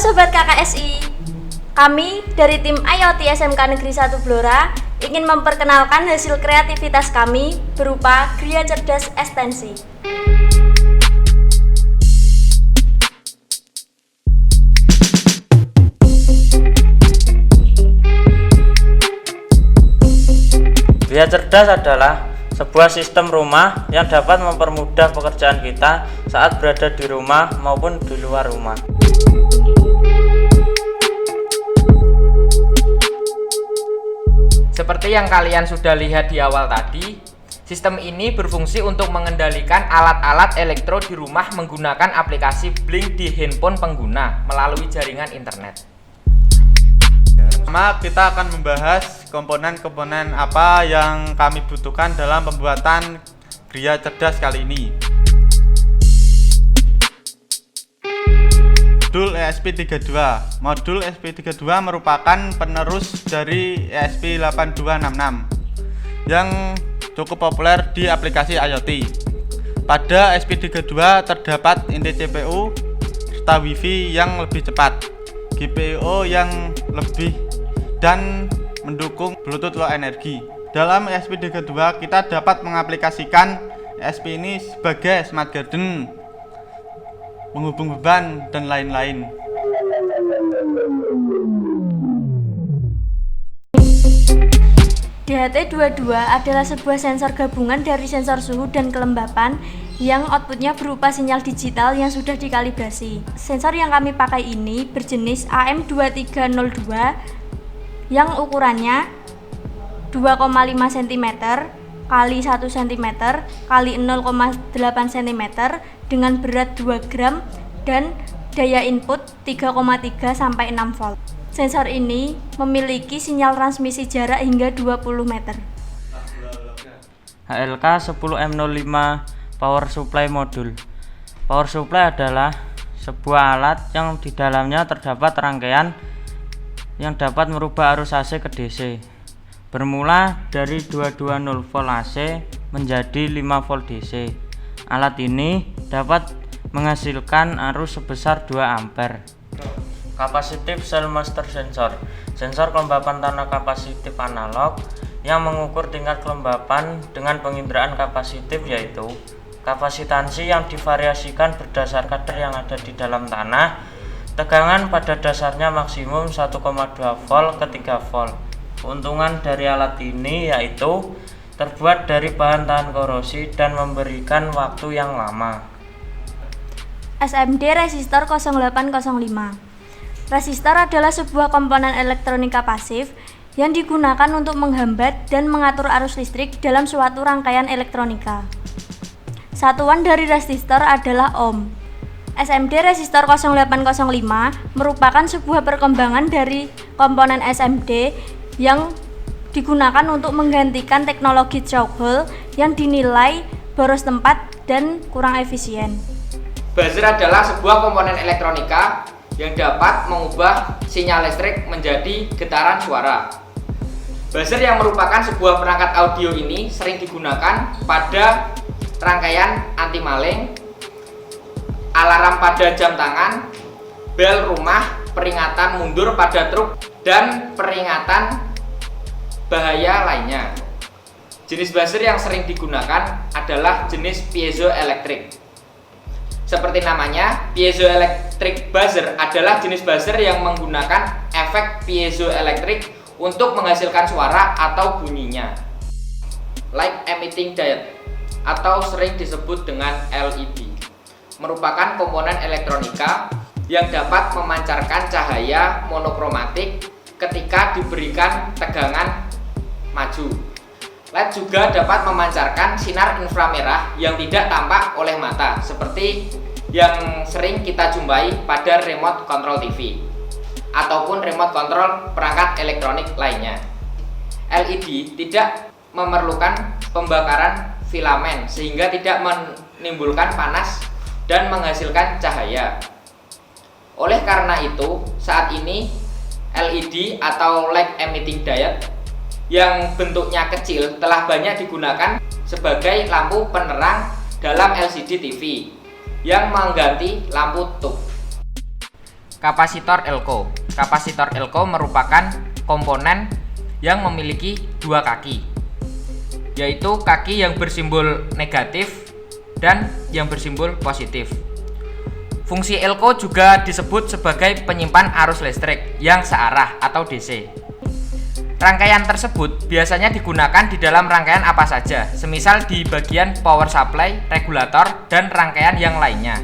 Sobat KKSI, kami dari tim IoT SMK Negeri 1 Blora ingin memperkenalkan hasil kreativitas kami berupa Gria Cerdas Ekstensi. Gria Cerdas adalah sebuah sistem rumah yang dapat mempermudah pekerjaan kita saat berada di rumah maupun di luar rumah. Seperti yang kalian sudah lihat di awal tadi, sistem ini berfungsi untuk mengendalikan alat-alat elektro di rumah menggunakan aplikasi Blink di handphone pengguna melalui jaringan internet. Pertama, kita akan membahas komponen-komponen apa yang kami butuhkan dalam pembuatan Gria Cerdas kali ini. Modul ESP32. Modul ESP32 merupakan penerus dari ESP8266 yang cukup populer di aplikasi IoT. Pada ESP32 terdapat inti CPU serta WiFi yang lebih cepat, GPIO yang lebih dan mendukung Bluetooth Low Energy. Dalam ESP32 kita dapat mengaplikasikan ESP ini sebagai smart garden, penghubung beban, dan lain-lain. DHT22 adalah sebuah sensor gabungan dari sensor suhu dan kelembapan yang outputnya berupa sinyal digital yang sudah dikalibrasi. Sensor yang kami pakai ini berjenis AM2302 yang ukurannya 2,5 cm kali 1 cm kali 0,8 cm dengan berat 2 gram dan daya input 3,3 sampai 6 volt. Sensor ini memiliki sinyal transmisi jarak hingga 20 meter. HLK 10M05 Power Supply Modul. Power Supply adalah sebuah alat yang di dalamnya terdapat rangkaian yang dapat merubah arus AC ke DC. Bermula dari 220 volt AC menjadi 5 volt DC. Alat ini dapat menghasilkan arus sebesar 2 ampere. Kapasitif Cell Master Sensor. Sensor kelembapan tanah kapasitif analog yang mengukur tingkat kelembapan dengan penginderaan kapasitif, yaitu kapasitansi yang divariasikan berdasarkan kadar yang ada di dalam tanah. Tegangan pada dasarnya maksimum 1,2 volt ke 3 volt. Keuntungan dari alat ini yaitu terbuat dari bahan tahan korosi dan memberikan waktu yang lama. SMD resistor 0805. Resistor adalah sebuah komponen elektronika pasif yang digunakan untuk menghambat dan mengatur arus listrik dalam suatu rangkaian elektronika. Satuan dari resistor adalah ohm. SMD resistor 0805 merupakan sebuah perkembangan dari komponen SMD yang digunakan untuk menggantikan teknologi choke hole yang dinilai boros tempat dan kurang efisien. Buzzer adalah sebuah komponen elektronika yang dapat mengubah sinyal listrik menjadi getaran suara. Buzzer yang merupakan sebuah perangkat audio ini sering digunakan pada rangkaian anti maling, alarm pada jam tangan, bel rumah, peringatan mundur pada truk, dan peringatan bahaya lainnya. Jenis buzzer yang sering digunakan adalah jenis piezoelektrik. Seperti namanya, piezoelectric buzzer adalah jenis buzzer yang menggunakan efek piezoelektrik untuk menghasilkan suara atau bunyinya. Light emitting diode atau sering disebut dengan LED merupakan komponen elektronika yang dapat memancarkan cahaya monokromatik ketika diberikan tegangan maju. LED juga dapat memancarkan sinar inframerah yang tidak tampak oleh mata, seperti yang sering kita jumpai pada remote control TV ataupun remote control perangkat elektronik lainnya. LED tidak memerlukan pembakaran filamen sehingga tidak menimbulkan panas dan menghasilkan cahaya. Oleh karena itu, saat ini LED atau light emitting diode yang bentuknya kecil telah banyak digunakan sebagai lampu penerang dalam LCD TV yang mengganti lampu tube. kapasitor elko. Kapasitor elko merupakan komponen yang memiliki dua kaki, yaitu kaki yang bersimbol negatif dan yang bersimbol positif. Fungsi elko juga disebut sebagai penyimpan arus listrik yang searah atau DC. Rangkaian tersebut biasanya digunakan di dalam rangkaian apa saja, semisal di bagian power supply, regulator, dan rangkaian yang lainnya.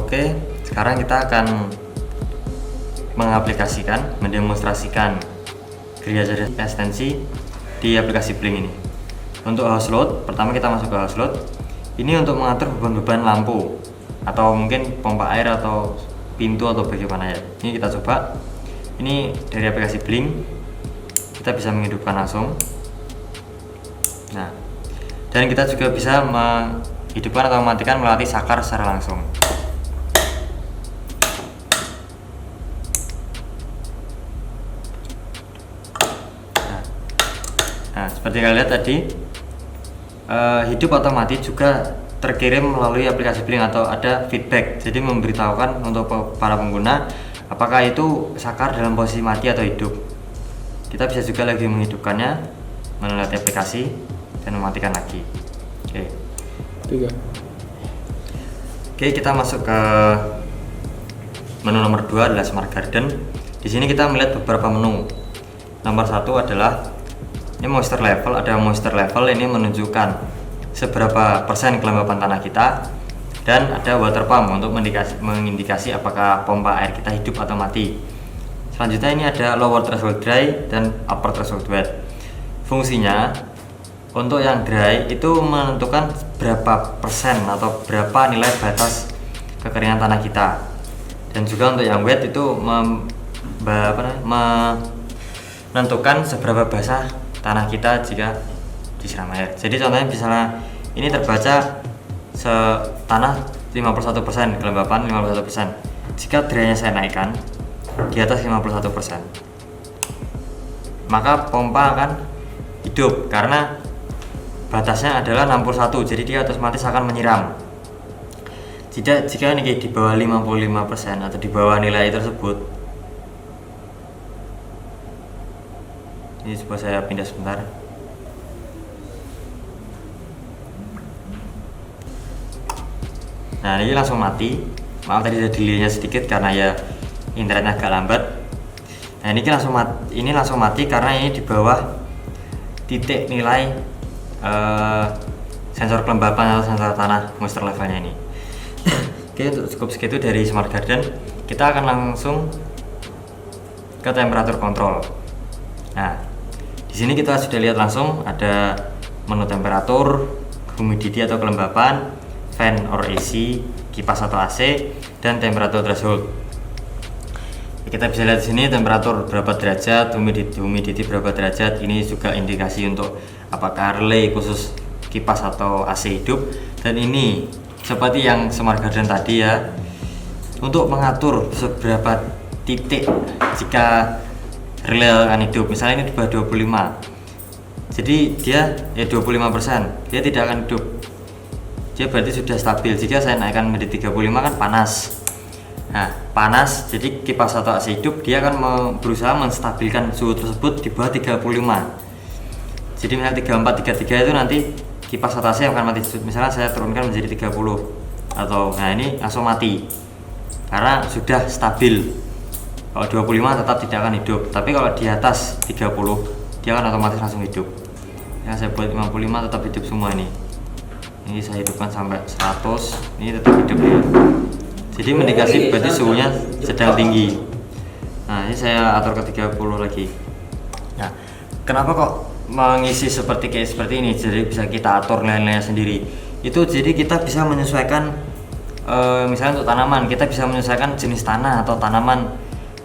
Oke, sekarang kita akan mengaplikasikan, mendemonstrasikan gria-jari ekstensi di aplikasi Blink ini. Untuk house load, pertama kita masuk ke house load. Ini untuk mengatur beban-beban lampu atau mungkin pompa air atau pintu atau bagaimana ya. Ini kita coba. Ini dari aplikasi Blink. Kita bisa menghidupkan langsung. Nah, dan kita juga bisa menghidupkan atau mematikan melalui saklar secara langsung. Nah, seperti kalian lihat tadi, hidup atau mati juga terkirim melalui aplikasi Blink atau ada feedback. Jadi memberitahukan untuk para pengguna apakah itu saklar dalam posisi mati atau hidup. Kita bisa juga lagi menghidupkannya melalui aplikasi dan mematikan lagi. Oke, kita masuk ke menu nomor 2 adalah Smart Garden. Di sini kita melihat beberapa menu. Nomor 1 adalah ini moisture level. Ada moisture level, ini menunjukkan seberapa persen kelembapan tanah kita, dan ada water pump untuk mengindikasi apakah pompa air kita hidup atau mati. Selanjutnya ini ada lower threshold dry dan upper threshold wet. Fungsinya untuk yang dry itu menentukan berapa persen atau berapa nilai batas kekeringan tanah kita, dan juga untuk yang wet itu menentukan seberapa basah tanah kita jika disiram air. Jadi contohnya misalnya ini terbaca tanah 51%, kelembapan 51%. Jika dry-nya saya naikkan di atas 51%, maka pompa akan hidup karena batasnya adalah 61, jadi dia otomatis akan menyiram. Jika ini di bawah 55% atau di bawah nilai tersebut, ini coba saya pindah sebentar. Nah, ini langsung mati. Maaf tadi ada delay-nya sedikit karena ya internetnya agak lambat. Nah, ini langsung mati karena ini di bawah titik nilai sensor kelembapan atau sensor tanah moisture levelnya ini. Oke, untuk cukup segitu dari Smart Garden. Kita akan langsung ke temperatur control. Nah, di sini kita sudah lihat langsung ada menu temperatur, humidity atau kelembapan, fan or AC, kipas atau AC, dan temperatur threshold. Kita bisa lihat di sini temperatur berapa derajat, humidity berapa derajat. Ini juga indikasi untuk apakah relay khusus kipas atau AC hidup. Dan ini seperti yang Smart Garden tadi ya, untuk mengatur seberapa titik jika relay akan hidup. Misalnya ini di bawah 25, jadi dia ya 25%, dia tidak akan hidup, dia berarti sudah stabil. Jika saya naikkan menjadi 35 kan panas. Nah, panas, jadi kipas atau AC hidup dia akan berusaha menstabilkan suhu tersebut di bawah 35. Jadi misalnya 34, 33 itu nanti kipas atau AC akan mati. Misalnya saya turunkan menjadi 30 atau, nah ini langsung mati karena sudah stabil. Kalau 25 tetap tidak akan hidup, tapi kalau di atas 30 dia akan otomatis langsung hidup. Yang saya buat 55 tetap hidup semua ini. Ini saya hidupkan sampai 100, ini tetap hidup ya. Jadi mendikasi berarti suhunya sedang tinggi. Nah, ini saya atur ke 30 lagi. Nah, kenapa kok mengisi seperti ini? Jadi bisa kita atur nilai-nilainya sendiri. Itu jadi kita bisa menyesuaikan, misalnya untuk tanaman, kita bisa menyesuaikan jenis tanah atau tanaman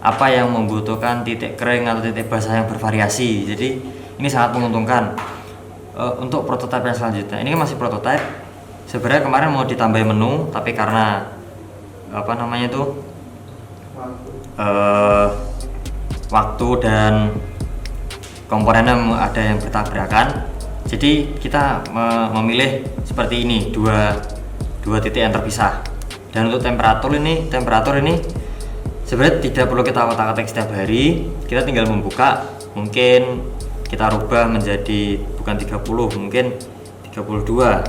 apa yang membutuhkan titik kering atau titik basah yang bervariasi. Jadi ini sangat menguntungkan. Untuk prototipe yang selanjutnya, ini kan masih prototipe. Sebenarnya kemarin mau ditambahin menu, tapi karena waktu dan komponennya ada yang bertabrakan, jadi kita memilih seperti ini, dua titik yang terpisah. Dan untuk temperatur ini sebenarnya tidak perlu kita otak-atik setiap hari, kita tinggal membuka, mungkin kita rubah menjadi bukan 30, mungkin 32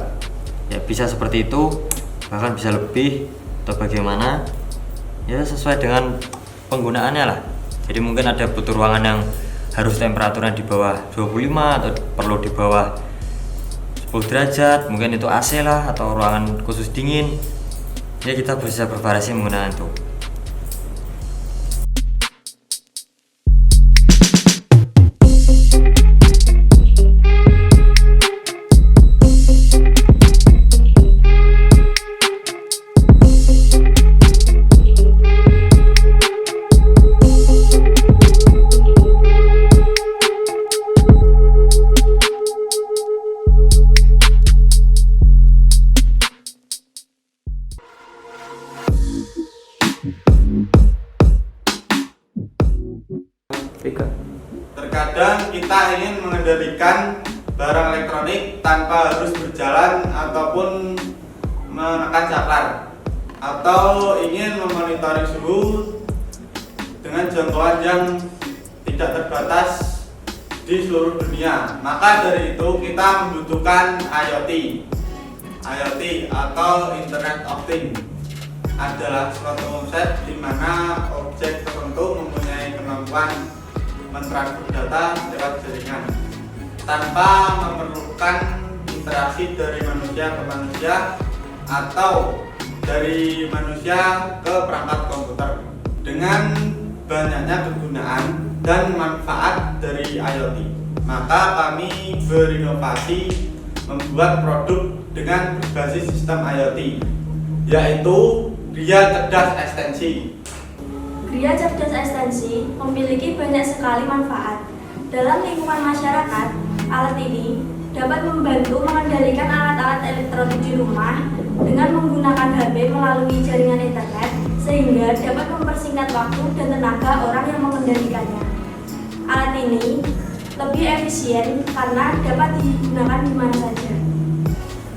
ya, bisa seperti itu, bahkan bisa lebih atau bagaimana ya, sesuai dengan penggunaannya lah. Jadi mungkin ada butuh ruangan yang harus temperaturnya di bawah 25 atau perlu di bawah 10 derajat, mungkin itu AC lah, atau ruangan khusus dingin ya, kita bisa bervariasi menggunakan itu. Terkadang kita ingin mengendalikan barang elektronik tanpa harus berjalan ataupun menekan saklar, atau ingin memonitori suhu dengan jangkauan yang tidak terbatas di seluruh dunia. Maka dari itu kita membutuhkan IoT atau Internet of Things. Adalah suatu konsep di mana objek tertentu mempunyai kemampuan mentransfer data lewat jaringan tanpa memerlukan interaksi dari manusia ke manusia atau dari manusia ke perangkat komputer. Dengan banyaknya kegunaan dan manfaat dari IoT, maka kami berinovasi membuat produk dengan berbasis sistem IoT, yaitu Gria Cerdas Ekstensi. Gria Cerdas Ekstensi memiliki banyak sekali manfaat. Dalam lingkungan masyarakat, alat ini dapat membantu mengendalikan alat-alat elektronik di rumah dengan menggunakan HP melalui jaringan internet, sehingga dapat mempersingkat waktu dan tenaga orang yang mengendalikannya. Alat ini lebih efisien karena dapat digunakan di mana saja.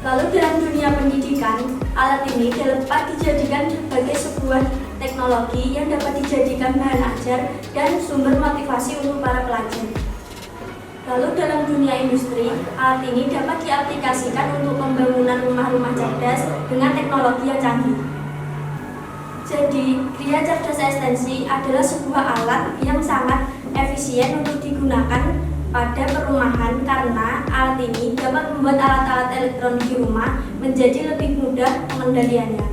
Lalu dalam dunia pendidikan, alat ini dapat dijadikan sebagai sebuah teknologi yang dapat dijadikan bahan ajar dan sumber motivasi untuk para pelajar. Lalu dalam dunia industri, alat ini dapat diaplikasikan untuk pembangunan rumah-rumah cerdas dengan teknologi yang canggih. Jadi, Gria Cerdas Ekstensi adalah sebuah alat yang sangat efisien untuk digunakan pada perumahan karena alat ini dapat membuat alat-alat elektronik di rumah menjadi lebih mudah pengendaliannya.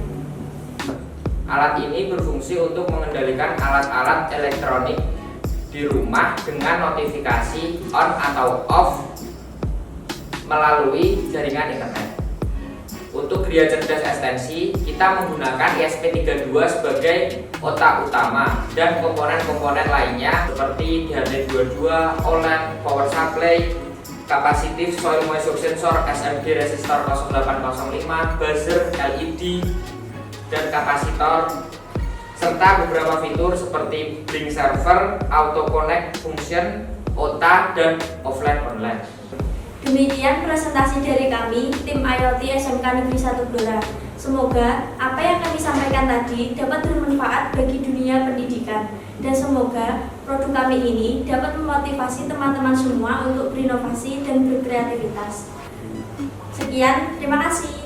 Alat ini berfungsi untuk mengendalikan alat-alat elektronik di rumah dengan notifikasi on atau off melalui jaringan internet. Untuk Gria Cerdas Ekstensi, kita menggunakan ESP32 sebagai otak utama dan komponen-komponen lainnya seperti DHT22, OLED, power supply, capacitive soil moisture sensor SMD resistor 0805, buzzer LED, dan kapasitor, serta beberapa fitur seperti blink server, auto connect function, OTA, dan offline online. Demikian presentasi dari kami, tim IoT SMK Negeri 1 Blora. Semoga apa yang kami sampaikan tadi dapat bermanfaat bagi dunia pendidikan. Dan semoga produk kami ini dapat memotivasi teman-teman semua untuk berinovasi dan berkreativitas. Sekian, terima kasih.